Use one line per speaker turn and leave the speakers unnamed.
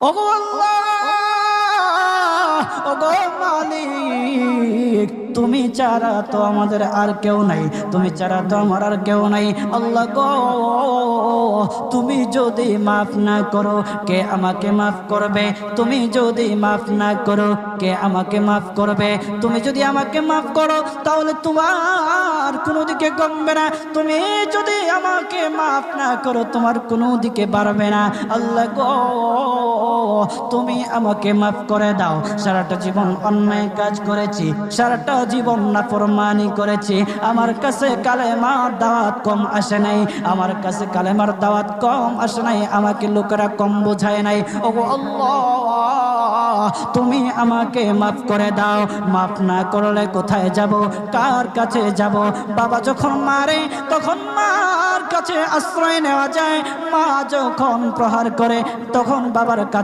ওগো আল্লাহ, ওগো মালিক, তুমি ছাড়া তো আমাদের আর কেউ নাই, তুমি ছাড়া তো আমার আর কেউ নাই। আল্লাহ গো, তুমি যদি মাফ না করো কে আমাকে মাফ করবে? তুমি যদি মাফ না করো কে আমাকে মাফ করবে? তুমি যদি আমাকে মাফ করো তাহলে তোমার কোনো দিকে কমবে না, তুমি যদি আমাকে মাফ না করো তোমার কোনো দিকে বাড়বে না। আল্লাহ গো, তুমি আমাকে মাফ করে দাও। সারাটা জীবন অন্যায় কাজ করেছি, সারাটা জীবন নাফরমানি করেছি, আমার কাছে কালেমার দাওয়াত কম আসে নাই, আমার কাছে কালেমার দাওয়াত কম আসে নাই, আমাকে লোকেরা কম বোঝায় নাই। ওগো আল্লাহ, তুমি আমাকে মাফ করে দাও। মাফ না করলে কোথায় যাব, কার কাছে যাব? বাবা যখন মারে তখন মার কাছে আশ্রয় নেওয়া যায়, মা যখন প্রহার করে তখন বাবার কাছে